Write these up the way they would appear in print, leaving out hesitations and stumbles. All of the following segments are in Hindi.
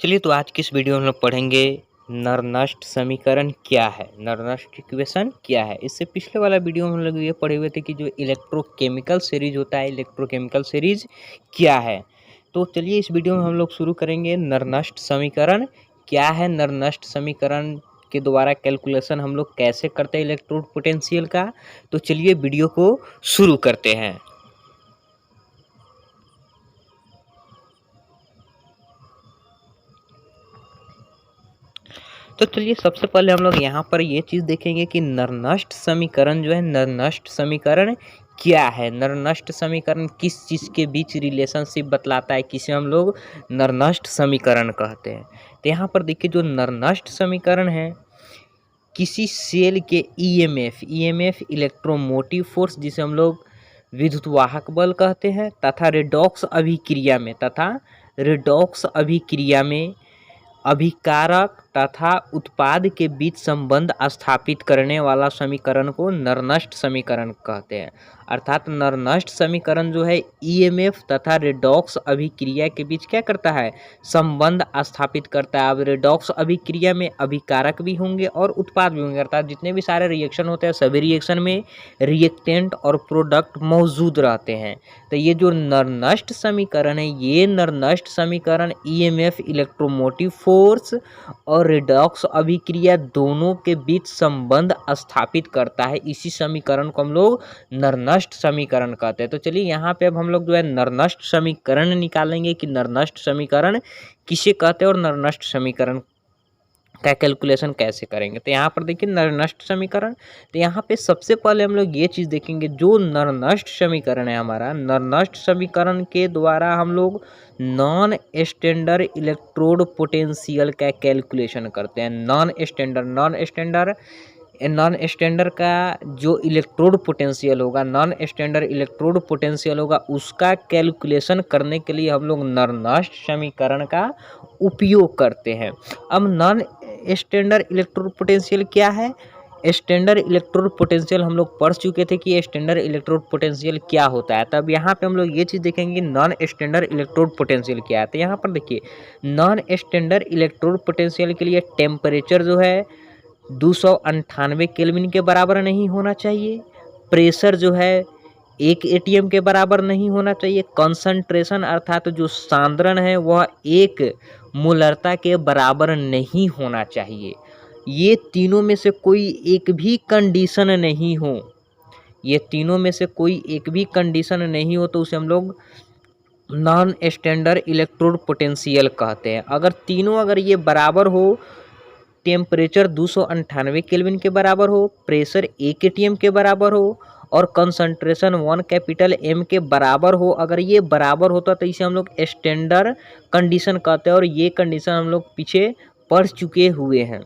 चलिए तो आज की इस वीडियो में हम लोग पढ़ेंगे नर नष्ट समीकरण क्या है, नर नष्ट इक्वेशन क्या है। इससे पिछले वाला वीडियो में हम लोग ये पढ़े हुए थे कि जो इलेक्ट्रोकेमिकल सीरीज होता है, इलेक्ट्रोकेमिकल सीरीज क्या है। तो चलिए इस वीडियो में हम लोग शुरू करेंगे नर नष्ट समीकरण क्या है। नर नष्ट समीकरण के द्वारा कैलकुलेशन हम लोग कैसे करते हैं इलेक्ट्रोड पोटेंशियल का। तो चलिए वीडियो को शुरू करते हैं। तो चलिए सबसे पहले हम लोग यहाँ पर ये चीज़ देखेंगे कि नरनष्ट समीकरण जो है, नरनष्ट समीकरण क्या है। नरनष्ट समीकरण किस चीज़ के बीच रिलेशनशिप बतलाता है, किसे हम लोग नरनष्ट समीकरण कहते हैं। तो यहाँ पर देखिए जो नरनष्ट समीकरण है, किसी सेल के ईएमएफ इलेक्ट्रोमोटिव फोर्स जिसे हम लोग विद्युतवाहक बल कहते हैं, तथा रेडॉक्स अभिक्रिया में अभिकारक तथा उत्पाद के बीच संबंध स्थापित करने वाला समीकरण को नरनष्ट समीकरण कहते हैं। अर्थात नरनष्ट समीकरण जो है ईएमएफ तथा रेडॉक्स अभिक्रिया के बीच क्या करता है, संबंध स्थापित करता है। अब रेडॉक्स अभिक्रिया में अभिकारक भी होंगे और उत्पाद भी होंगे, अर्थात जितने भी सारे रिएक्शन होते हैं सभी रिएक्शन में रिएक्टेंट और प्रोडक्ट मौजूद रहते हैं। तो ये जो नरनष्ट समीकरण है, ये नरनष्ट समीकरण ईएमएफ इलेक्ट्रोमोटिव फोर्स और रेडॉक्स अभिक्रिया दोनों के बीच संबंध स्थापित करता है। इसी समीकरण को हम लोग नरनष्ट समीकरण कहते हैं। तो चलिए यहाँ पे अब हम लोग जो है नरनष्ट समीकरण निकालेंगे कि नरनष्ट समीकरण किसे कहते हैं और नरनष्ट समीकरण का कैलकुलेशन कैसे करेंगे। तो यहाँ पर देखिए नरनष्ट समीकरण, तो यहाँ पे सबसे पहले हम लोग ये चीज़ देखेंगे, जो नरनष्ट समीकरण है हमारा, नरनष्ट समीकरण के द्वारा हम लोग नॉन स्टैंडर्ड इलेक्ट्रोड पोटेंशियल का कैलकुलेशन करते हैं। नॉन स्टैंडर्ड का जो इलेक्ट्रोड पोटेंशियल होगा, नॉन स्टैंडर्ड इलेक्ट्रोड पोटेंशियल होगा, उसका कैलकुलेशन करने के लिए हम लोग नरनष्ट समीकरण का उपयोग करते हैं। अब नॉन स्टैंडर्ड इलेक्ट्रोड पोटेंशियल क्या है, स्टैंडर्ड इलेक्ट्रोड पोटेंशियल हम लोग पढ़ चुके थे कि स्टैंडर्ड इलेक्ट्रोड पोटेंशियल क्या होता है। तब यहाँ पे हम लोग ये चीज़ देखेंगे नॉन स्टैंडर्ड इलेक्ट्रोड पोटेंशियल क्या है। तो यहाँ पर देखिए नॉन स्टैंडर्ड इलेक्ट्रोड पोटेंशियल के लिए टेम्परेचर जो है 298 केल्विन के बराबर नहीं होना चाहिए, प्रेशर जो है 1 एटीएम के बराबर नहीं होना चाहिए, कंसंट्रेशन अर्थात जो सांद्रण है वह 1 मोलरता के बराबर नहीं होना चाहिए। ये तीनों में से कोई एक भी कंडीशन नहीं हो, ये तीनों में से कोई एक भी कंडीशन नहीं हो तो उसे हम लोग नॉन स्टैंडर्ड इलेक्ट्रोड पोटेंशियल कहते हैं। अगर ये बराबर हो, टेम्परेचर 298 केल्विन के बराबर हो, प्रेशर 1 एटीएम के बराबर हो और कंसंट्रेशन 1 कैपिटल एम के बराबर हो, अगर ये बराबर होता तो इसे हम लोग स्टैंडर्ड कंडीशन कहते हैं। और ये कंडीशन हम लोग पीछे पढ़ चुके हुए हैं,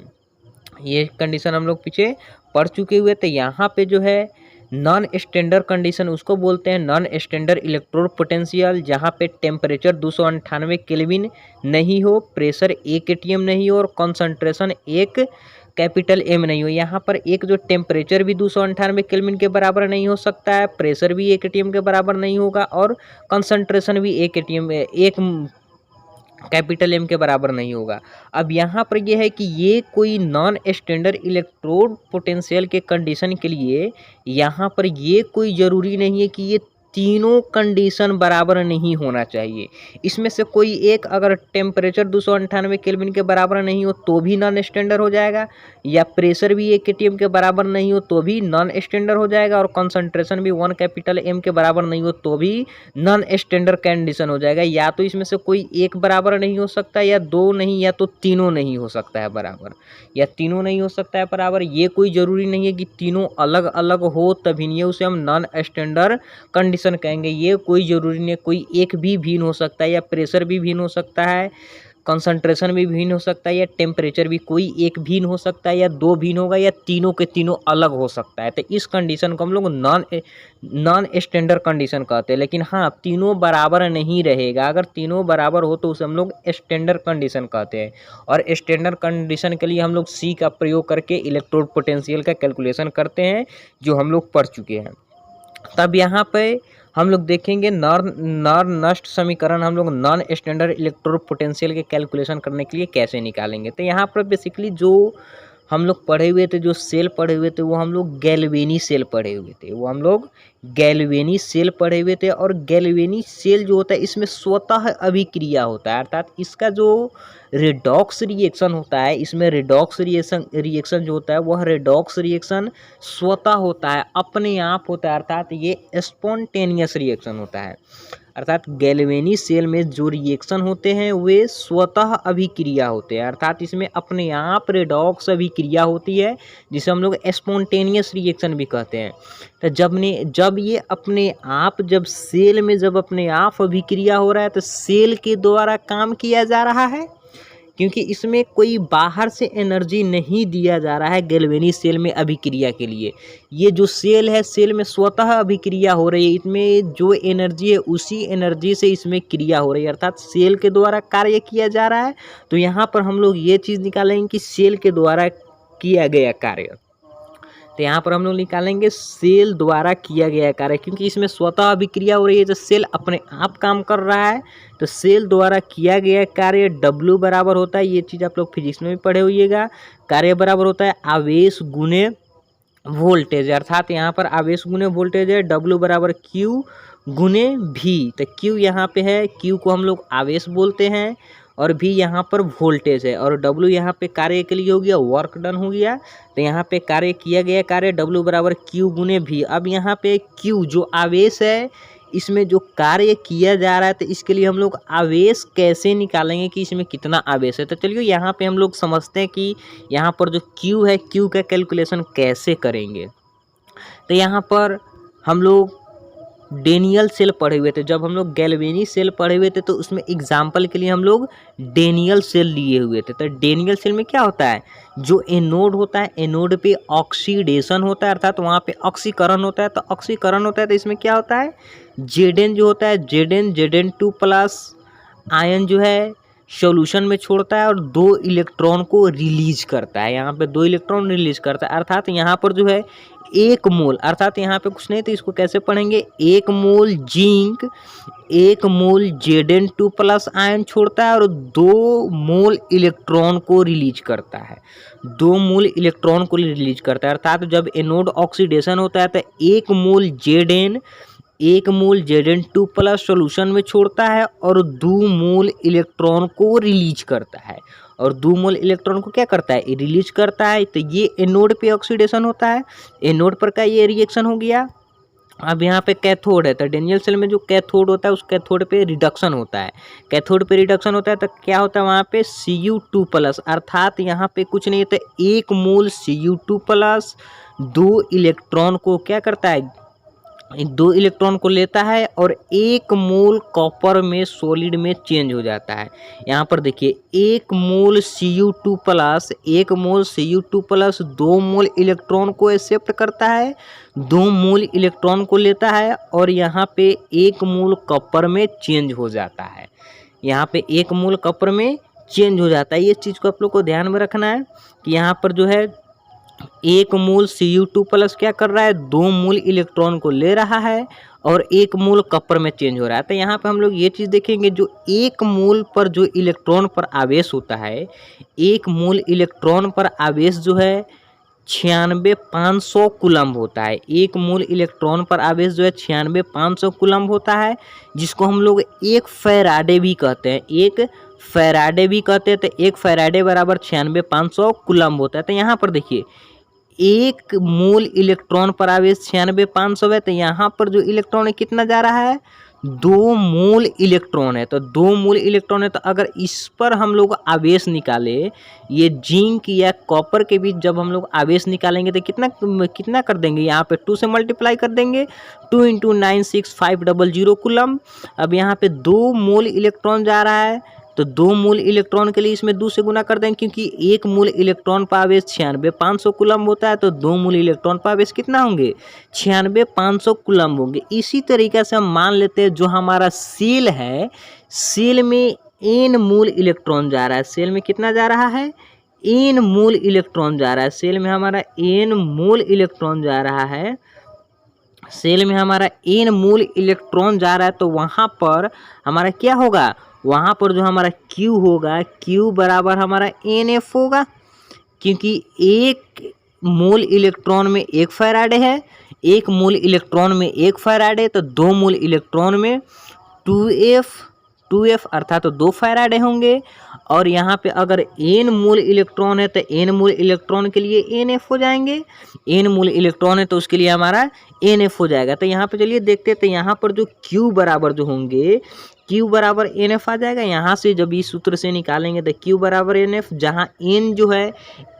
ये कंडीशन हम लोग पीछे पढ़ चुके हुए। तो यहाँ पे जो है नॉन स्टैंडर्ड कंडीशन उसको बोलते हैं नॉन स्टैंडर्ड इलेक्ट्रोड पोटेंशियल, जहाँ पे टेम्परेचर 298 केल्विन नहीं हो, प्रेशर 1 एटीएम नहीं हो और कंसंट्रेशन 1 कैपिटल एम नहीं हो। यहाँ पर एक जो टेम्परेचर भी 298 केल्विन के बराबर नहीं हो सकता है, प्रेशर भी 1 एटीएम के बराबर नहीं होगा और कंसंट्रेशन भी 1 कैपिटल एम के बराबर नहीं होगा। अब यहाँ पर यह है कि ये कोई नॉन स्टैंडर्ड इलेक्ट्रोड पोटेंशियल के कंडीशन के लिए यहाँ पर ये कोई ज़रूरी नहीं है कि ये तीनों कंडीशन बराबर नहीं होना चाहिए। इसमें से कोई एक, अगर टेम्परेचर 298 केल्विन के बराबर नहीं हो तो भी नॉन स्टैंडर्ड हो जाएगा, या प्रेशर भी 1 एटीएम के बराबर नहीं हो तो भी नॉन स्टैंडर्ड हो जाएगा, और कंसंट्रेशन भी 1 कैपिटल एम के बराबर नहीं हो तो भी नॉन स्टैंडर्ड कंडीशन हो जाएगा। या तो इसमें से कोई एक बराबर नहीं हो सकता, या दो नहीं, या तो तीनों नहीं हो सकता है बराबर, या तीनों नहीं हो सकता है बराबर। ये कोई ज़रूरी नहीं है कि तीनों अलग अलग हो तभी नहीं, उसे हम नॉन स्टैंडर्ड कंडीशन कहेंगे। ये कोई ज़रूरी नहीं है, कोई एक भी भिन्न हो सकता है, या प्रेशर भी भिन्न हो सकता है, कंसंट्रेशन भी भिन्न हो सकता है, या टेम्परेचर भी कोई एक भिन्न हो सकता है, या दो भिन्न होगा, या तीनों के तीनों अलग हो सकता है। तो इस कंडीशन को हम लोग नॉन स्टैंडर्ड कंडीशन कहते हैं। लेकिन हाँ, तीनों बराबर नहीं रहेगा, अगर तीनों बराबर हो तो उसे हम लोग स्टैंडर्ड कंडीशन कहते हैं। और स्टैंडर्ड कंडीशन के लिए हम लोग सी का प्रयोग करके इलेक्ट्रोड पोटेंशियल का कैलकुलेशन करते हैं, जो हम लोग पढ़ चुके हैं। तब यहाँ पे हम लोग देखेंगे नॉर नष्ट समीकरण हम लोग नॉन स्टैंडर्ड इलेक्ट्रोड पोटेंशियल के कैलकुलेशन करने के लिए कैसे निकालेंगे। तो यहाँ पर बेसिकली जो हम लोग पढ़े हुए थे, जो सेल पढ़े हुए थे, वो हम लोग गैल्वेनी सेल पढ़े हुए थे, वो हम लोग गैल्वेनी सेल पढ़े हुए थे। और गैल्वेनी सेल जो होता है इसमें स्वतः अभिक्रिया होता है, अर्थात इसका जो रेडॉक्स रिएक्शन होता है, इसमें रेडॉक्स रिएक्शन जो होता है वह रेडॉक्स रिएक्शन स्वतः होता है, अपने आप होता है, अर्थात ये स्पॉन्टेनियस रिएक्शन होता है। अर्थात गैल्वेनी सेल में जो रिएक्शन होते हैं वे स्वतः अभिक्रिया होते हैं, अर्थात इसमें अपने आप रेडॉक्स अभिक्रिया होती है, जिसे हम लोग स्पॉन्टेनियस रिएक्शन भी कहते हैं। तो जब ये अपने आप, जब सेल में जब अपने आप अभिक्रिया हो रहा है तो सेल के द्वारा काम किया जा रहा है, क्योंकि इसमें कोई बाहर से एनर्जी नहीं दिया जा रहा है गैल्वेनी सेल में अभिक्रिया के लिए। ये जो सेल है, सेल में स्वतः अभिक्रिया हो रही है, इसमें जो एनर्जी है उसी एनर्जी से इसमें क्रिया हो रही है, अर्थात सेल के द्वारा कार्य किया जा रहा है। तो यहाँ पर हम लोग ये चीज़ निकालेंगे कि सेल के द्वारा किया गया कार्य। तो यहाँ पर हम लोग निकालेंगे सेल द्वारा किया गया कार्य, क्योंकि इसमें स्वतः अभिक्रिया हो रही है, जो सेल अपने आप काम कर रहा है। तो सेल द्वारा किया गया कार्य W बराबर होता है, ये चीज़ आप लोग फिजिक्स में भी पढ़े होइएगा, कार्य बराबर होता है आवेश गुने वोल्टेज, अर्थात यहाँ पर आवेश गुने वोल्टेज है, W बराबर Q गुने V। तो Q यहाँ पे है, Q को हम लोग आवेश बोलते हैं, और भी यहाँ पर वोल्टेज है, और W यहाँ पे कार्य के लिए हो गया, वर्क डन हो गया। तो यहाँ पे कार्य किया गया कार्य W बराबर Q गुने V। अब यहाँ पे Q जो आवेश है, इसमें जो कार्य किया जा रहा है, तो इसके लिए हम लोग आवेश कैसे निकालेंगे कि इसमें कितना आवेश है। तो चलिए यहाँ पे हम लोग समझते हैं कि यहाँ पर जो Q है, Q का कैलकुलेशन कैसे करेंगे। तो यहाँ पर हम लोग डेनियल सेल पढ़े हुए थे, जब हम लोग गैल्वेनी सेल पढ़े हुए थे तो उसमें एग्जाम्पल के लिए हम लोग डेनियल सेल लिए हुए थे। तो डेनियल सेल में क्या होता है, जो एनोड होता है, एनोड पे ऑक्सीडेशन होता है, अर्थात वहाँ पे ऑक्सीकरण होता है। तो ऑक्सीकरण होता है तो इसमें क्या होता है, Zn जो होता है, Zn2 प्लस आयन जो है सॉल्यूशन में छोड़ता है और 2 इलेक्ट्रॉन को रिलीज करता है, यहाँ पे 2 इलेक्ट्रॉन रिलीज करता है। अर्थात यहाँ पर जो है 1 मोल, अर्थात यहाँ पे कुछ नहीं तो इसको कैसे पढ़ेंगे, 1 मोल जिंक 1 मोल Zn2 प्लस आयन छोड़ता है और 2 मोल इलेक्ट्रॉन को रिलीज करता है, 2 मोल इलेक्ट्रॉन को रिलीज करता है। अर्थात जब एनोड ऑक्सीडेशन होता है तो 1 मोल Zn2 प्लस सॉल्यूशन में छोड़ता है और 2 मोल इलेक्ट्रॉन को रिलीज करता है, और 2 मोल इलेक्ट्रॉन को क्या करता है, रिलीज करता है। तो ये एनोड पे ऑक्सीडेशन होता है, एनोड पर का ये रिएक्शन हो गया। अब यहाँ पे कैथोड है, तो डेनियल सेल में जो कैथोड होता है उस कैथोड पे रिडक्शन होता है, कैथोड पे रिडक्शन होता है तो क्या होता है वहाँ पे Cu2 प्लस, अर्थात यहाँ पे कुछ नहीं होता, 1 मोल Cu2 प्लस 2 इलेक्ट्रॉन को क्या करता है, 2 इलेक्ट्रॉन को लेता है और 1 मोल कॉपर में सॉलिड में चेंज हो जाता है। यहाँ पर देखिए 1 मोल Cu2 प्लस 1 मोल Cu2 प्लस 2 मोल इलेक्ट्रॉन को एक्सेप्ट करता है, 2 मोल इलेक्ट्रॉन को लेता है और यहाँ पे 1 मोल कॉपर में चेंज हो जाता है, यहाँ पे 1 मोल कॉपर में चेंज हो जाता है। ये चीज़ को आप लोग को ध्यान में रखना है कि यहाँ पर जो है 1 मोल Cu2 प्लस क्या कर रहा है, 2 मोल इलेक्ट्रॉन को ले रहा है और 1 मोल कॉपर में चेंज हो रहा है। तो यहाँ पे हम लोग ये चीज़ देखेंगे, जो 1 मोल पर जो इलेक्ट्रॉन पर आवेश होता है, 1 मोल इलेक्ट्रॉन पर आवेश जो है 96,500 कूलम्ब होता है, 1 मोल इलेक्ट्रॉन पर आवेश जो है 96,500 कूलम्ब होता है, जिसको हम लोग 1 फैराडे भी कहते हैं, 1 फैराडे भी कहते हैं। तो 1 फैराडे बराबर 96,500 कूलम्ब होता है। तो यहाँ पर देखिए 1 मोल इलेक्ट्रॉन पर आवेश 96,500 है, तो यहाँ पर जो इलेक्ट्रॉन है कितना जा रहा है, 2 मोल इलेक्ट्रॉन है। तो 2 मोल इलेक्ट्रॉन है, तो अगर इस पर हम लोग आवेश निकाले, ये जिंक या कॉपर के बीच जब हम लोग आवेश निकालेंगे तो कितना कर देंगे, यहाँ पे 2 से मल्टीप्लाई कर देंगे, 2 × 96500 कूलम्ब। अब यहाँ पे 2 मोल इलेक्ट्रॉन जा रहा है, तो 2 मोल इलेक्ट्रॉन के लिए इसमें 2 से गुना कर देंगे, क्योंकि 1 मोल इलेक्ट्रॉन पर आवेश 96,500 कूलम्ब होता है, तो 2 मोल इलेक्ट्रॉन पर आवेश कितना होंगे, 96,500 कूलम्ब होंगे। इसी तरीके से हम मान लेते हैं जो हमारा सेल है, सेल में n मोल इलेक्ट्रॉन जा रहा है, सेल में कितना जा रहा है, n मोल इलेक्ट्रॉन जा रहा है, सेल में हमारा n मोल इलेक्ट्रॉन जा रहा है, सेल में हमारा n मूल इलेक्ट्रॉन जा रहा है तो वहाँ पर हमारा क्या होगा, वहाँ पर जो हमारा Q होगा, Q बराबर हमारा NF होगा, क्योंकि एक मोल इलेक्ट्रॉन में 1 फैराड है, एक मोल इलेक्ट्रॉन में 1 फैराड है, तो 2 मोल इलेक्ट्रॉन में 2f अर्थात तो 2 फैराड होंगे। और यहाँ पे अगर n मोल इलेक्ट्रॉन है तो n मोल इलेक्ट्रॉन के लिए NF हो जाएंगे, n मोल इलेक्ट्रॉन है तो उसके लिए हमारा NF हो जाएगा। तो यहाँ पे चलिए देखते हैं, तो यहाँ पर जो Q बराबर जो होंगे, Q बराबर NF आ जाएगा। यहाँ से जब इस सूत्र से निकालेंगे तो Q बराबर NF, जहाँ N जो है,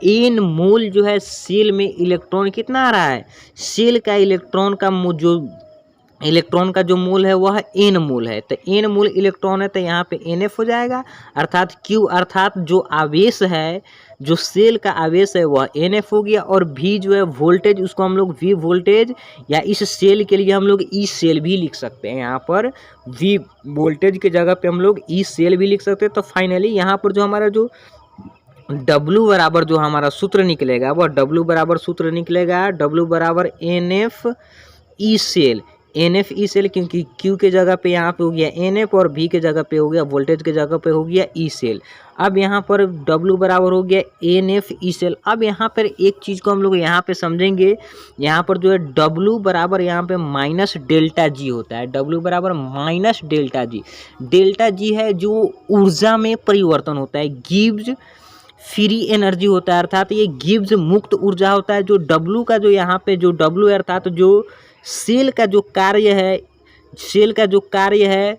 N मोल जो है सेल में इलेक्ट्रॉन कितना आ रहा है, सेल का इलेक्ट्रॉन का जो मोल है वह n मोल है, तो n मोल इलेक्ट्रॉन है तो यहाँ पे NF हो जाएगा, अर्थात Q अर्थात जो आवेश है, जो सेल का आवेश है वह NF हो गया। और V जो है वोल्टेज, उसको हम लोग V वोल्टेज, या इस सेल के लिए हम लोग E सेल भी लिख सकते हैं। यहाँ पर V वोल्टेज के जगह पे हम लोग E सेल भी लिख सकते हैं। तो फाइनली यहाँ पर जो हमारा जो W बराबर जो हमारा सूत्र निकलेगा, वह W बराबर सूत्र निकलेगा W बराबर NF E cell, NF E cell, क्योंकि Q के जगह पे यहाँ पे हो गया NF और V के जगह पे हो गया, वोल्टेज के जगह पे हो गया E सेल। अब यहाँ पर W बराबर हो गया NF E सेल। अब यहाँ पर एक चीज़ को हम लोग यहाँ पे समझेंगे, यहाँ पर जो है W बराबर यहाँ पे माइनस डेल्टा G होता है, W बराबर minus delta G। Delta G है जो ऊर्जा में परिवर्तन होता है, गिव्स फ्री एनर्जी होता है, अर्थात ये गिव्स मुक्त ऊर्जा होता है। जो W का जो यहाँ पे जो W है, अर्थात जो सेल का जो कार्य है, सेल का जो कार्य है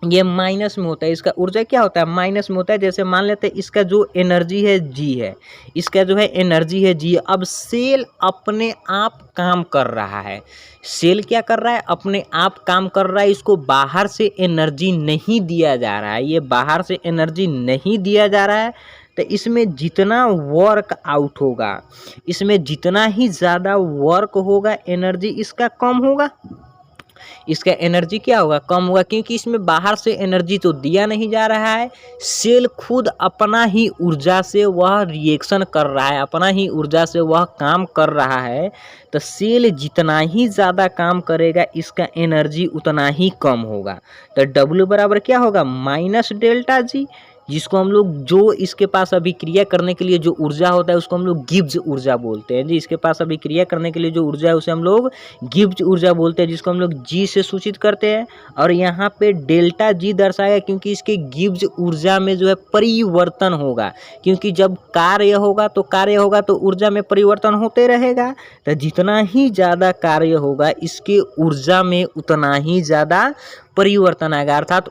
ये माइनस में होता है, इसका ऊर्जा क्या होता है, माइनस में होता है। जैसे मान लेते हैं इसका जो एनर्जी है G है, इसका जो है एनर्जी है G। अब सेल अपने आप काम कर रहा है, सेल क्या कर रहा है, अपने आप काम कर रहा है, इसको बाहर से एनर्जी नहीं दिया जा रहा है, ये बाहर से एनर्जी नहीं दिया जा रहा है। तो इसमें जितना वर्क आउट होगा, इसमें जितना ही ज़्यादा वर्क होगा, एनर्जी इसका कम होगा, इसका एनर्जी क्या होगा, कम होगा, क्योंकि इसमें बाहर से एनर्जी तो दिया नहीं जा रहा है। सेल खुद अपना ही ऊर्जा से वह रिएक्शन कर रहा है, अपना ही ऊर्जा से वह काम कर रहा है। तो सेल जितना ही ज़्यादा काम करेगा, इसका एनर्जी उतना ही कम होगा। तो W बराबर क्या होगा, माइनस डेल्टा G, जिसको हम लोग, जो इसके पास अभिक्रिया करने के लिए जो ऊर्जा होता है उसको हम लोग गिब्स ऊर्जा बोलते हैं जी। इसके पास अभिक्रिया करने के लिए जो ऊर्जा है उसे हम लोग गिब्स ऊर्जा बोलते हैं, जिसको हम लोग G से सूचित करते हैं। और यहाँ पे डेल्टा G दर्शाया क्योंकि इसके गिब्स ऊर्जा में जो है परिवर्तन होगा, क्योंकि जब कार्य होगा तो ऊर्जा में परिवर्तन होते रहेगा। तो जितना ही ज़्यादा कार्य होगा, इसके ऊर्जा में उतना ही ज़्यादा परिवर्तन आएगा, अर्थात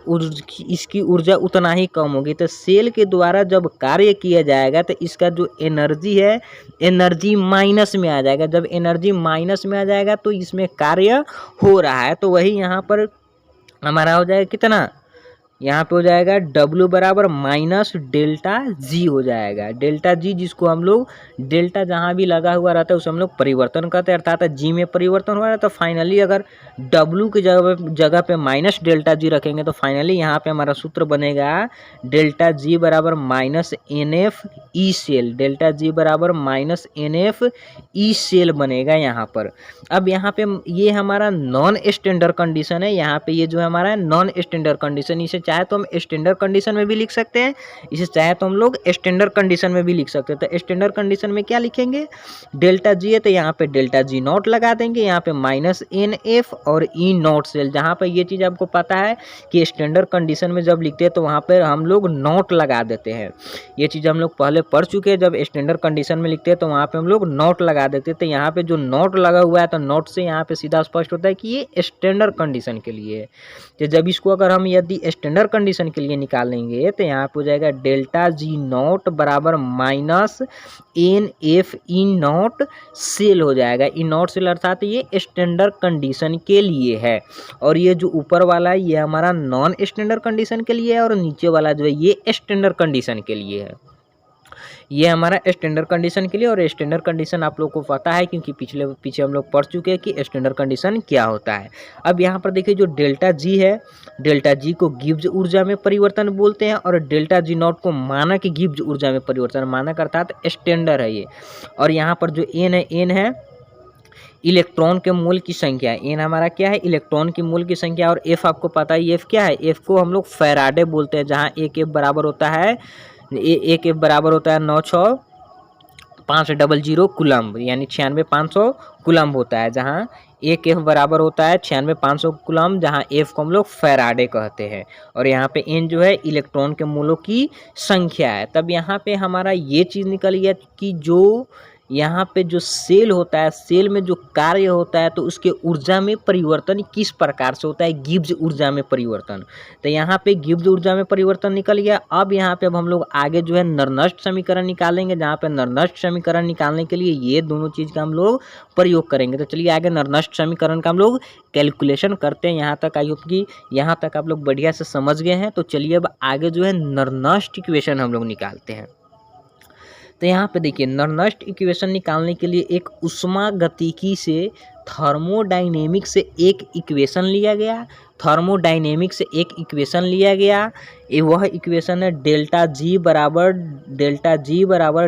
इसकी ऊर्जा उतना ही कम होगी। तो सेल के द्वारा जब कार्य किया जाएगा तो इसका जो एनर्जी है, एनर्जी माइनस में आ जाएगा। जब एनर्जी माइनस में आ जाएगा तो इसमें कार्य हो रहा है, तो वही यहाँ पर हमारा हो जाएगा कितना, यहाँ पे हो जाएगा W बराबर माइनस डेल्टा G हो जाएगा। डेल्टा G जिसको हम लोग, डेल्टा जहाँ भी लगा हुआ रहता है उसे हम लोग परिवर्तन करते हैं, अर्थात G में परिवर्तन हो रहा है। तो फाइनली अगर W की जगह पे माइनस डेल्टा G रखेंगे तो फाइनली यहाँ पे हमारा सूत्र बनेगा डेल्टा G बराबर minus NF E cell, delta G बराबर माइनस NF E सेल बनेगा यहाँ पर। अब यहाँ पे ये हमारा नॉन स्टैंडर्ड कंडीशन है, यहाँ पे ये जो है हमारा नॉन स्टैंडर्ड कंडीशन, इसे चाहे तो हम स्टैंडर्ड कंडीशन में भी लिख सकते हैं, इसे चाहे तो हम लोग स्टैंडर्ड कंडीशन में भी लिख सकते हैं। तो स्टैंडर्ड कंडीशन में क्या लिखेंगे, डेल्टा G है तो यहाँ पे डेल्टा G नॉट लगा देंगे, यहाँ पे माइनस NF और E नॉट सेल। जहाँ पे ये चीज़ आपको पता है कि स्टैंडर्ड कंडीशन में जब लिखते हैं तो वहाँ पर हम लोग नॉट लगा देते हैं, ये चीज़ हम लोग पहले पढ़ चुके हैं। जब स्टैंडर्ड कंडीशन में लिखते हैं तो वहाँ पर हम लोग नॉट लगा देते हैं। तो यहाँ पे जो नॉट लगा हुआ है तो नॉट से यहाँ पे सीधा स्पष्ट होता है कि ये स्टैंडर्ड कंडीशन के लिए है। तो जब इसको अगर हम यदि स्टैंडर्ड कंडीशन के लिए निकालेंगे तो यहाँ पे हो जाएगा डेल्टा G नॉट बराबर minus NF E nought cell हो जाएगा। E नॉट सेल अर्थात ये स्टैंडर्ड कंडीशन के लिए है, और ये जो ऊपर वाला है ये हमारा नॉन स्टैंडर्ड कंडीशन के लिए है, और नीचे वाला जो है ये स्टैंडर्ड कंडीशन के लिए है। ये हमारा स्टैंडर्ड कंडीशन के लिए, और स्टैंडर्ड कंडीशन आप लोग को पता है क्योंकि पीछे हम लोग पढ़ चुके हैं कि स्टैंडर्ड कंडीशन क्या होता है। अब यहाँ पर देखिए जो डेल्टा G है, डेल्टा G को गिब्स ऊर्जा में परिवर्तन बोलते हैं, और डेल्टा G नॉट को मानक गिब्स ऊर्जा में परिवर्तन, मानक अर्थात स्टैंडर्ड है ये। और यहाँ पर जो N है, इलेक्ट्रॉन के मोल की संख्या, एन हमारा क्या है इलेक्ट्रॉन की मोल की संख्या, और एफ आपको पता है एफ क्या है, एफ को हम लोग फैराडे बोलते हैं, जहाँ एक एफ बराबर होता है एक एफ बराबर होता है 96500 कूलम्ब, यानी 96500 कूलम्ब होता है, जहाँ एक एफ बराबर होता है 96500 कूलम्ब, जहाँ एफ को हम लोग फैराडे कहते हैं, और यहाँ पे एन जो है इलेक्ट्रॉन के मोलों की संख्या है। तब यहाँ पे हमारा ये चीज़ निकल गया कि जो यहाँ पे जो सेल होता है, सेल में जो कार्य होता है तो उसके ऊर्जा में परिवर्तन किस प्रकार से होता है, गिब्स ऊर्जा में परिवर्तन। तो यहाँ पे गिब्स ऊर्जा में परिवर्तन निकल गया। अब यहाँ पे अब हम लोग आगे जो है नरनस्ट समीकरण निकालेंगे, जहाँ पे नरनस्ट समीकरण निकालने के लिए ये दोनों चीज़ का हम लोग प्रयोग करेंगे। तो चलिए आगे नरनस्ट समीकरण का हम लोग कैलकुलेशन करते हैं। यहाँ तक आई होप कि यहाँ तक आप लोग बढ़िया से समझ गए हैं। तो चलिए अब आगे जो है नरनस्ट इक्वेशन हम लोग निकालते हैं। तो यहाँ पे देखिए नरनस्ट इक्वेशन निकालने के लिए एक उष्मागतिकी से थर्मोडायनेमिक्स से एक इक्वेशन लिया गया, थर्मोडायनेमिक्स से एक इक्वेशन लिया गया। वह इक्वेशन है डेल्टा जी बराबर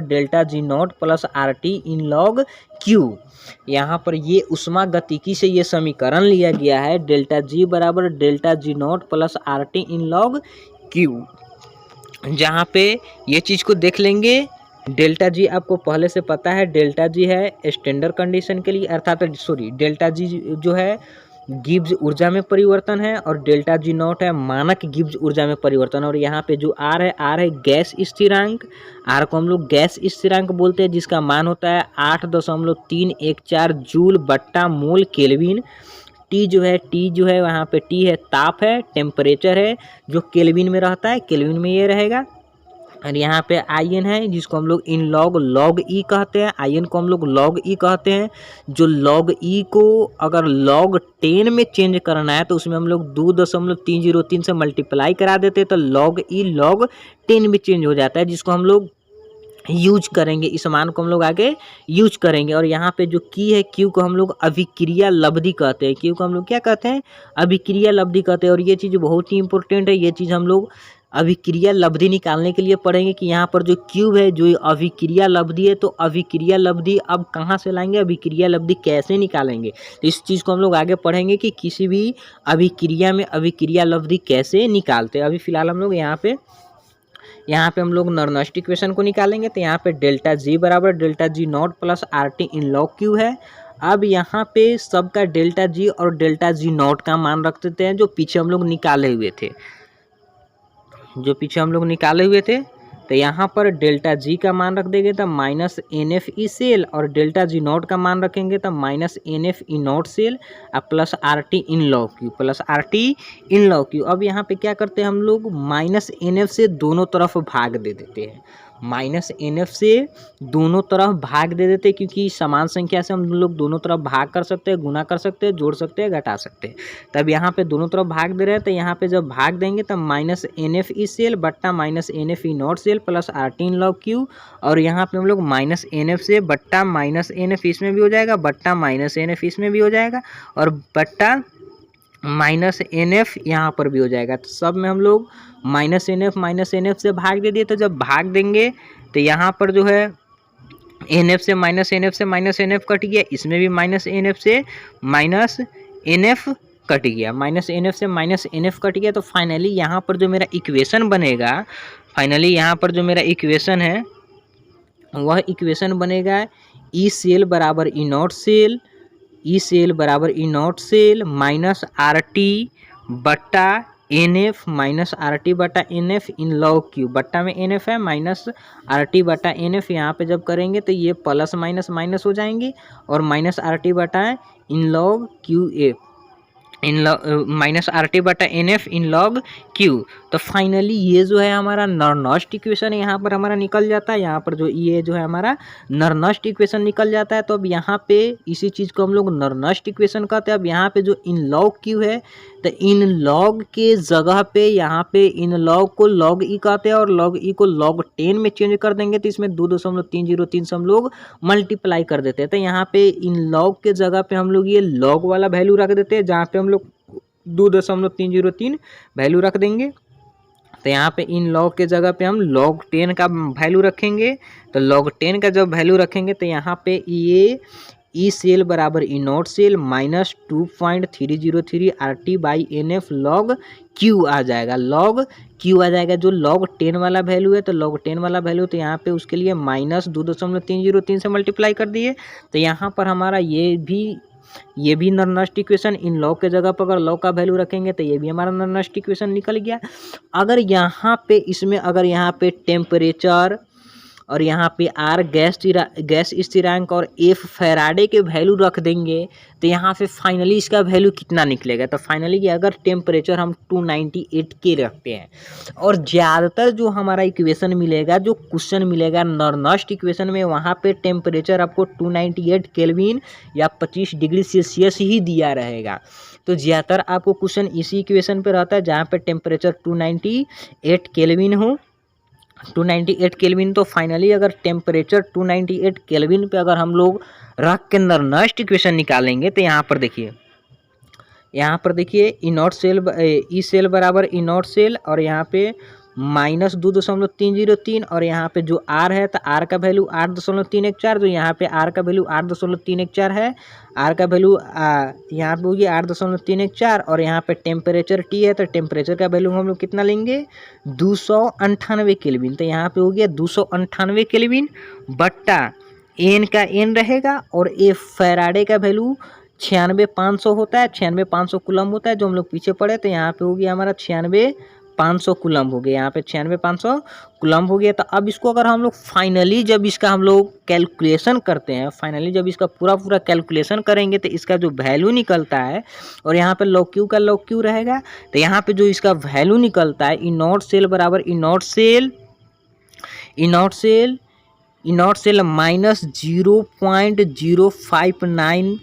delta G not plus R T in log Q. यहाँ पर ये उष्मागतिकी से ये समीकरण लिया गया है डेल्टा जी बराबर delta G not plus R T in log Q. जहाँ पे ये चीज़ को देख लेंगे, डेल्टा जी आपको पहले से पता है, डेल्टा जी है स्टैंडर्ड कंडीशन के लिए, अर्थात डेल्टा जी जो है गिब्स ऊर्जा में परिवर्तन है, और डेल्टा जी नॉट है मानक गिब्स ऊर्जा में परिवर्तन। और यहाँ पे जो आर है गैस स्थिरांक, आर को हम लोग गैस स्थिरांक बोलते हैं, जिसका मान होता है 8.314 जूल बट्टा मोल केल्विन। टी जो है वहाँ पे टी है ताप है, टेम्परेचर है जो केल्विन में रहता है, केल्विन में ये रहेगा। और यहाँ पे आई एन है जिसको हम लोग इन लॉग ई कहते हैं, आई एन को हम लोग लॉग ई कहते हैं। जो लॉग ई को अगर लॉग 10 में चेंज करना है तो उसमें हम लोग 2.303 से मल्टीप्लाई करा देते हैं, तो लॉग ई लॉग 10 में चेंज हो जाता है, जिसको हम लोग यूज करेंगे, इस मान को हम लोग आगे यूज करेंगे। और यहाँ पे जो की है क्यू को हम लोग अभिक्रिया लब्धि कहते हैं, क्यू को हम लोग क्या कहते हैं अभिक्रिया लब्धि कहते हैं। और ये चीज़ बहुत ही इंपॉर्टेंट है, ये चीज़ हम लोग अभिक्रिया लब्धि निकालने के लिए पढ़ेंगे कि यहाँ पर जो क्यूब है जो अभिक्रिया लब्धि है, तो अभिक्रिया लब्धि अब कहाँ से लाएंगे, अभिक्रिया लब्धि कैसे निकालेंगे, तो इस चीज़ को हम लोग आगे पढ़ेंगे कि किसी भी अभिक्रिया में अभिक्रिया लब्धि कैसे निकालते हैं। अभी फिलहाल हम लोग यहाँ पे हम लोग नरनस्ट इक्वेशन को निकालेंगे। तो यहाँ पे डेल्टा जी बराबर delta G not plus R T in log Q है। अब यहाँ पे सबका डेल्टा जी और डेल्टा जी नॉट का मान रख देते हैं, जो पीछे हम लोग निकाले हुए थे। तो यहाँ पर डेल्टा जी का मान रख देंगे तो minus N F E cell, और डेल्टा जी नॉट का मान रखेंगे तो minus N F E not cell plus R T in log Q. अब यहाँ पे क्या करते हैं हम लोग, माइनस एन एफ से दोनों तरफ भाग दे देते हैं, माइनस एन एफ से दोनों तरफ भाग दे देते हैं, क्योंकि समान संख्या से हम लोग दोनों तरफ भाग कर सकते हैं, गुना कर सकते हैं, जोड़ सकते हैं, घटा सकते हैं। तब यहाँ पे दोनों तरफ भाग दे रहे हैं, तो यहाँ पे जब भाग देंगे तब minus N F E cell बट्टा minus N F E not cell plus R T in log Q. और यहाँ पे हम लोग माइनस एन एफ से बट्टा माइनस एन एफ इसमें भी हो जाएगा, बट्टा माइनस एन एफ इसमें भी हो जाएगा, और बट्टा माइनस एन एफ यहाँ पर भी हो जाएगा। तो सब में हम लोग माइनस एन एफ से भाग दे दिए। तो जब भाग देंगे तो यहाँ पर जो है एन एफ से माइनस एन एफ कट गया, इसमें भी माइनस एन एफ से माइनस एन एफ कट गया, माइनस एन एफ से माइनस एन एफ कट गया। तो फाइनली यहाँ पर जो मेरा इक्वेशन बनेगा, है वह इक्वेशन बनेगा ई सेल बराबर E not cell minus R T बट्टा n F minus R T बटा n F in log Q. बट्टा में एन एफ है, माइनस आर टी बटा एन एफ, यहाँ पे जब करेंगे तो ये प्लस माइनस हो जाएंगे, और माइनस आर टी बटा in log Q F minus R T बटा n F in log Q. तो फाइनली ये जो है हमारा नरनस्ट इक्वेशन यहाँ पर हमारा निकल जाता है, यहाँ पर जो ये जो है हमारा नरनस्ट इक्वेशन निकल जाता है। तो अब यहाँ पे इसी चीज़ को हम लोग नरनस्ट इक्वेशन कहते हैं। अब यहाँ पे जो इन लॉग क्यू है, तो इन लॉग के जगह पे यहाँ पे इन लॉग को लॉग ई कहते हैं, और लॉग ई को लॉग 10 में चेंज कर देंगे, तो इसमें 2.303 से हम लोग मल्टीप्लाई कर देते हैं। तो यहाँ पे इन लॉग के जगह पे हम लोग ये लॉग वाला वैल्यू रख देते हैं, जहाँ पे हम लोग 2.303 वैल्यू रख देंगे। तो यहाँ पे इन लॉग के जगह पे हम log 10 का वैल्यू रखेंगे। तो log 10 का जब वैल्यू रखेंगे तो यहाँ पे ये ई सेल बराबर E not cell minus 2.303 RT/NF log Q आ जाएगा। log Q आ जाएगा जो log 10 वाला वैल्यू है, तो log 10 वाला वैल्यू तो यहाँ पे उसके लिए माइनस 2.303 से मल्टीप्लाई कर दिए, तो यहाँ पर हमारा ये भी नॉन-नस्ट इक्वेशन, इन लॉग के जगह पर अगर लॉग का वैल्यू रखेंगे तो ये भी हमारा नॉन-नस्ट इक्वेशन निकल गया। अगर यहाँ पे इसमें अगर यहाँ पे टेम्परेचर और यहाँ पे आर गैस स्थिरांक और एफ फैराडे के वैल्यू रख देंगे तो यहाँ पे फाइनली इसका वैल्यू कितना निकलेगा, तो फाइनली अगर टेम्परेचर हम 298 के रखते हैं और ज़्यादातर जो हमारा इक्वेशन मिलेगा, जो क्वेश्चन मिलेगा नॉन-नस्ट इक्वेशन में, वहाँ पे टेम्परेचर आपको 298 केल्विन या 25 डिग्री सेल्सियस ही दिया रहेगा। तो ज़्यादातर आपको क्वेश्चन इसी इक्वेशन पे रहता है जहाँ पे टेम्परेचर 298 केल्विन हो, 298 केल्विन। तो फाइनली अगर टेम्परेचर 298 केल्विन पे अगर हम लोग रख के नॉन-नस्ट इक्वेशन निकालेंगे तो यहाँ पर देखिए ई नॉट सेल ई सेल बराबर ई नॉट सेल और यहाँ पे माइनस 2.303 और यहाँ पे जो आर है तो आर का वैल्यू 8.314, जो यहाँ पे आर का वैल्यू 8.314 है, आर का वैल्यू यहाँ पे होगी 8.314 और यहाँ पे टेम्परेचर टी है, तो टेम्परेचर का वैल्यू हम लोग कितना लेंगे 298 केल्विन, तो यहाँ पे हो गया 298 केल्विन बट्टा एन का एन रहेगा और ए फैराडे का वैल्यू 96,500 होता है, 96,500 कूलम होता है जो हम लोग पीछे पढ़े, तो यहाँ पे हो गया हमारा 96,500 कूलम हो गया, यहाँ पे 96,500 कूलम हो गया। तो अब इसको अगर हम लोग फाइनली जब इसका हम लोग कैलकुलेशन करते हैं, फाइनली जब इसका पूरा कैलकुलेशन करेंगे तो इसका जो वैल्यू निकलता है और यहाँ पे log Q का log Q रहेगा, तो यहाँ पे जो इसका वैल्यू निकलता है ई नॉट सेल बराबर E not cell minus 0.059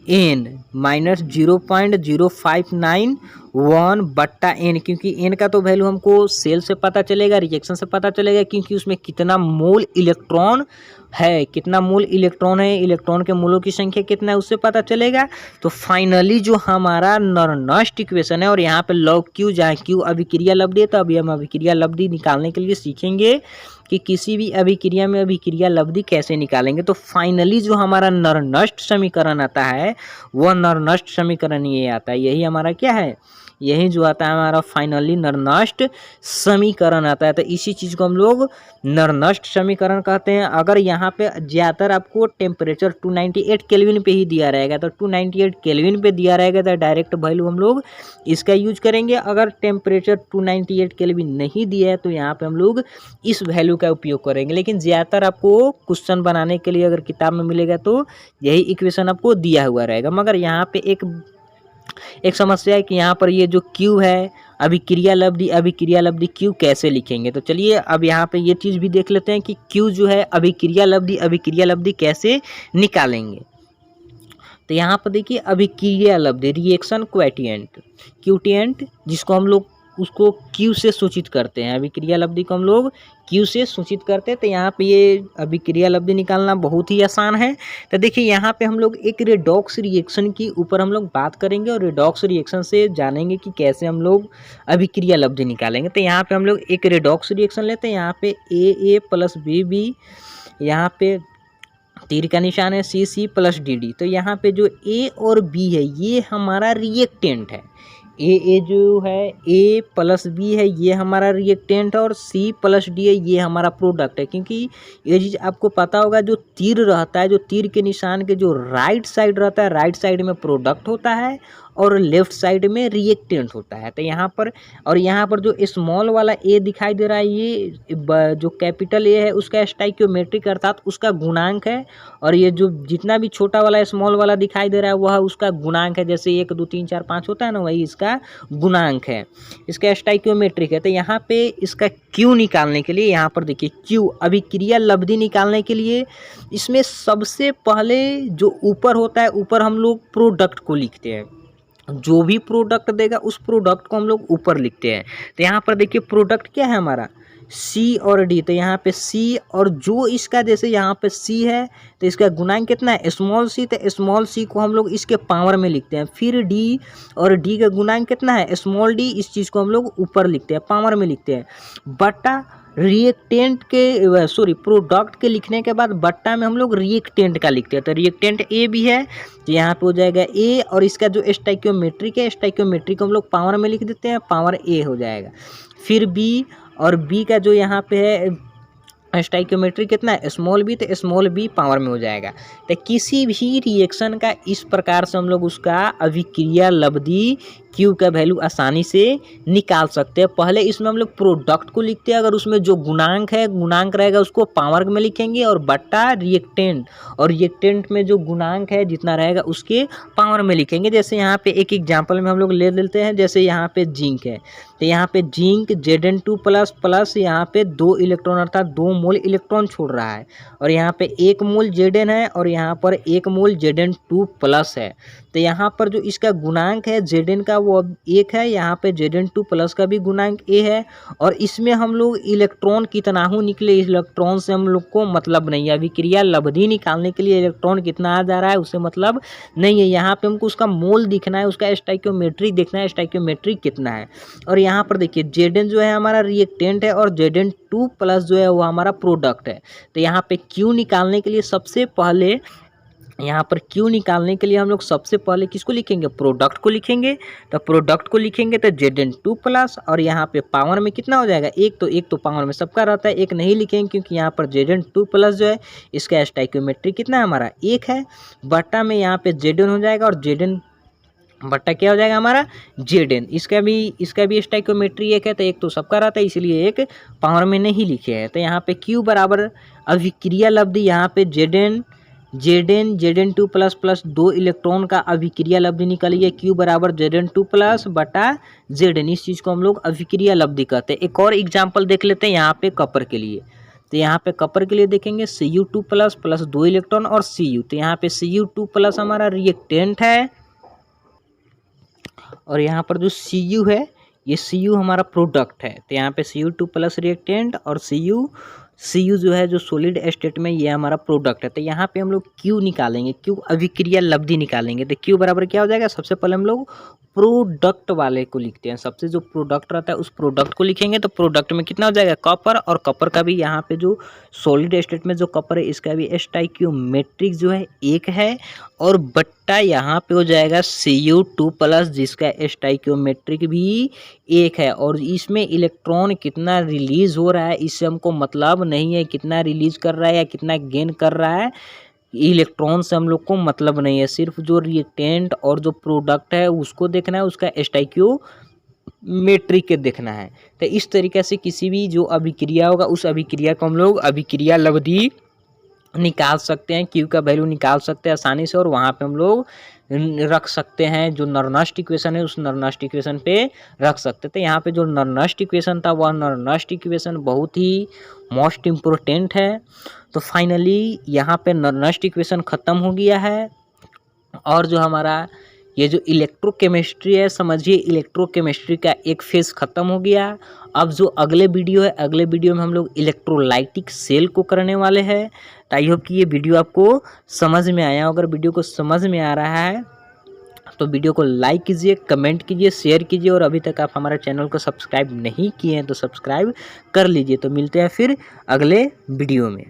n minus 0.0591 बट्टा एन, क्योंकि एन का तो वैल्यू हमको सेल से पता चलेगा, रिएक्शन से पता चलेगा, क्योंकि उसमें कितना मोल इलेक्ट्रॉन है, इलेक्ट्रॉन के मोलों की संख्या कितना है उससे पता चलेगा। तो फाइनली जो हमारा नॉन-नस्ट इक्वेशन है और यहाँ पे log Q जहाँ Q अभिक्रिया लब्धि है, तो अभी हम अभिक्रिया लब्धि निकालने के लिए सीखेंगे कि किसी भी अभिक्रिया में अभिक्रिया लब्धि कैसे निकालेंगे। तो फाइनली जो हमारा नॉन-नस्ट समीकरण आता है वह नॉन-नस्ट समीकरण ये आता है, यही हमारा क्या है, यही जो आता है हमारा फाइनली नॉन-नस्ट समीकरण आता है। तो इसी चीज़ को हम लोग नॉन-नस्ट समीकरण कहते हैं। अगर यहाँ पे ज़्यादातर आपको टेम्परेचर 298 केल्विन पे ही दिया रहेगा, तो 298 केल्विन पे दिया रहेगा तो डायरेक्ट वैल्यू हम लोग इसका यूज करेंगे। अगर टेम्परेचर 298 केल्विन नहीं दिया है तो यहाँ पे हम लोग इस वैल्यू का उपयोग करेंगे। लेकिन ज़्यादातर आपको क्वेश्चन बनाने के लिए अगर किताब में मिलेगा तो यही इक्वेशन आपको दिया हुआ रहेगा। मगर यहाँ पे एक समस्या है कि यहाँ पर ये जो Q है अभिक्रिया लब्धि Q कैसे लिखेंगे। तो चलिए अब यहाँ पे ये चीज़ भी देख लेते हैं कि Q जो है अभिक्रिया लब्धि कैसे निकालेंगे। तो यहाँ पर देखिए अभिक्रिया लब्धि रिएक्शन क्वोटिएंट जिसको हम लोग उसको Q से सूचित करते हैं, अभिक्रिया लब्धि को हम लोग Q से सूचित करते हैं। तो यहाँ पे ये अभिक्रिया लब्धि निकालना बहुत ही आसान है। तो देखिए यहाँ पे हम लोग एक रेडॉक्स रिएक्शन की ऊपर हम लोग बात करेंगे और रेडॉक्स रिएक्शन से जानेंगे कि कैसे हम लोग अभिक्रिया लब्धि निकालेंगे। तो यहाँ पे हम लोग एक रेडॉक्स रिएक्शन लेते हैं, यहाँ पे AA प्लस BB, यहाँ पे तीर का निशान है CC प्लस DD। तो यहाँ पे जो A और B है ये हमारा रिएक्टेंट है, ए जो है A प्लस B है ये हमारा रिएक्टेंट है और C प्लस D है ये हमारा प्रोडक्ट है। क्योंकि ये चीज़ आपको पता होगा जो तीर रहता है, जो तीर के निशान के जो राइट साइड रहता है, राइट साइड में प्रोडक्ट होता है और लेफ्ट साइड में रिएक्टेंट होता है। तो यहाँ पर जो स्मॉल वाला A दिखाई दे रहा है ये जो कैपिटल A है उसका स्टाइकियोमेट्रिक अर्थात उसका गुणांक है, और ये जो जितना भी छोटा वाला स्मॉल वाला दिखाई दे रहा है वह उसका गुणांक है, जैसे 1 2 3 4 5 होता है ना, वही इसका गुणांक है, इसका स्टाइकियोमेट्रिक है। तो यहाँ पे इसका Q निकालने के लिए यहाँ पर देखिए Q अभिक्रिया लब्धि निकालने के लिए इसमें सबसे पहले जो ऊपर होता है, ऊपर हम लोग प्रोडक्ट को लिखते हैं, जो भी प्रोडक्ट देगा उस प्रोडक्ट को हम लोग ऊपर लिखते हैं। तो यहाँ पर देखिए प्रोडक्ट क्या है हमारा सी और डी, तो यहाँ पे सी और जो इसका जैसे यहाँ पे सी है तो इसका गुणांक कितना है स्मॉल सी, तो स्मॉल सी को हम लोग इसके पावर में लिखते हैं। फिर डी और डी का गुणांक कितना है स्मॉल डी, इस चीज़ को हम लोग ऊपर लिखते हैं पावर में लिखते हैं। बट्टा रिएक्टेंट के सॉरी प्रोडक्ट के लिखने के बाद बट्टा में हम लोग रिएक्टेंट का लिखते हैं। तो रिएक्टेंट ए भी है तो यहाँ पे हो जाएगा ए, और इसका जो स्टाइक्योमेट्रिक है स्टाइक्योमेट्रिक को हम लोग पावर में लिख देते हैं, पावर ए हो जाएगा। फिर बी, और बी का जो यहाँ पे है स्टाइक्योमेट्री कितना है स्मॉल बी, तो स्मॉल बी पावर में हो जाएगा। तो किसी भी रिएक्शन का इस प्रकार से हम लोग उसका अभिक्रिया लब्धि Q का वैल्यू आसानी से निकाल सकते हैं। पहले इसमें हम लोग प्रोडक्ट को लिखते हैं, अगर उसमें जो गुणांक है गुणांक रहेगा उसको पावर में लिखेंगे, और बट्टा रिएक्टेंट, और रिएक्टेंट में जो गुणांक है जितना रहेगा उसके पावर में लिखेंगे। जैसे यहाँ पे एक एग्जांपल में हम लोग ले लेते हैं, जैसे यहाँ पे जिंक है तो यहाँ पे जिंक Zn2 प्लस प्लस यहाँ पे 2 इलेक्ट्रॉन अर्थात 2 मोल इलेक्ट्रॉन छोड़ रहा है, और यहाँ पे 1 मोल Zn है और यहाँ पर 1 मोल Zn2 प्लस है। तो यहाँ पर जो इसका गुणांक है Zn का वो 1 है, यहाँ पे Zn2 प्लस का भी गुणांक A है, और इसमें हम लोग इलेक्ट्रॉन कितना हो निकले इलेक्ट्रॉन से हम लोग को मतलब नहीं है। अभिक्रिया लब्धि निकालने के लिए इलेक्ट्रॉन कितना आ जा रहा है उससे मतलब नहीं है। यहाँ पे हमको उसका मोल दिखना है, उसका स्टाइक्योमेट्री देखना है स्टाइक्योमेट्री कितना है। और यहाँ पर देखिए Zn जो है हमारा रिएक्टेंट है और Zn2 प्लस जो है वो हमारा प्रोडक्ट है। तो यहाँ पे Q निकालने के लिए सबसे पहले यहाँ पर Q निकालने के लिए हम लोग सबसे पहले किसको लिखेंगे प्रोडक्ट को लिखेंगे। तो प्रोडक्ट को लिखेंगे तो Zn2 प्लस, और यहाँ पे पावर में कितना हो जाएगा एक, तो एक तो पावर में सबका रहता है, एक नहीं लिखेंगे क्योंकि यहाँ पर Zn2 प्लस जो है इसका स्टाइक्योमेट्री कितना है हमारा 1 है, बट्टा में यहाँ पे Zn हो जाएगा, और Zn बट्टा क्या हो जाएगा हमारा Zn, इसका भी स्टाइक्योमेट्री 1 है, तो एक तो सबका रहता है इसलिए एक पावर में नहीं लिखे हैं। तो यहाँ पे Q बराबर अभिक्रिया लब्धि यहाँ पे Zn2 प्लस प्लस 2 इलेक्ट्रॉन का अभिक्रिया लब्धि निकालिए, Q बराबर Zn2 प्लस बटा Zn, इस चीज़ को हम लोग अभिक्रिया लब्धि कहते हैं। एक और एग्जाम्पल देख लेते हैं यहाँ पे कपर के लिए। तो यहाँ पे कपर के लिए देखेंगे Cu2 प्लस प्लस 2 इलेक्ट्रॉन और Cu, तो यहाँ पे Cu2 प्लस हमारा रिएक्टेंट है, और यहाँ पर जो Cu है ये Cu हमारा प्रोडक्ट है। तो यहाँ पे Cu2 प्लस रिएक्टेंट और Cu जो है जो सॉलिड स्टेट में ये हमारा प्रोडक्ट है। तो यहाँ पे हम लोग Q निकालेंगे, Q अभिक्रिया लब्धि निकालेंगे। तो Q बराबर क्या हो जाएगा, सबसे पहले हम लोग प्रोडक्ट वाले को लिखते हैं, सबसे जो प्रोडक्ट रहता है उस प्रोडक्ट को लिखेंगे। तो प्रोडक्ट में कितना हो जाएगा कपर, और कपर का भी यहाँ पे जो सॉलिड स्टेट में जो कपर है इसका भी स्टाइक्योमेट्रिक जो है 1 है, और बट्टा यहाँ पे हो जाएगा Cu2 प्लस जिसका स्टाइक्योमेट्रिक भी 1 है। और इसमें इलेक्ट्रॉन कितना रिलीज हो रहा है इससे हमको मतलब नहीं है, कितना रिलीज कर रहा है या कितना गेन कर रहा है इलेक्ट्रॉन से हम लोग को मतलब नहीं है, सिर्फ जो रिएक्टेंट और जो प्रोडक्ट है उसको देखना है, उसका स्टाइक्योमेट्रिक के देखना है। तो इस तरीके से किसी भी जो अभिक्रिया होगा उस अभिक्रिया को हम लोग अभिक्रिया लब्धि निकाल सकते हैं, Q का वैल्यू निकाल सकते हैं आसानी से, और वहाँ पे हम लोग रख सकते हैं जो नॉर्नस्ट इक्वेशन है उस नॉर्नस्ट इक्वेशन पे रख सकते थे। यहाँ पे जो नॉर्नस्ट इक्वेशन था वह नॉर्नस्ट इक्वेशन बहुत ही मोस्ट इम्पोर्टेंट है। तो फाइनली यहाँ पे नॉर्नस्ट इक्वेशन ख़त्म हो गया है, और जो हमारा ये जो इलेक्ट्रोकेमिस्ट्री है समझिए इलेक्ट्रोकेमिस्ट्री का एक फेज़ ख़त्म हो गया। अब जो अगले वीडियो है अगले वीडियो में हम लोग इलेक्ट्रोलाइटिक सेल को करने वाले हैं। तो आई होप कि ये वीडियो आपको समझ में आया। अगर वीडियो को समझ में आ रहा है तो वीडियो को लाइक कीजिए, कमेंट कीजिए, शेयर कीजिए, और अभी तक आप हमारे चैनल को सब्सक्राइब नहीं किए हैं तो सब्सक्राइब कर लीजिए। तो मिलते हैं फिर अगले वीडियो में।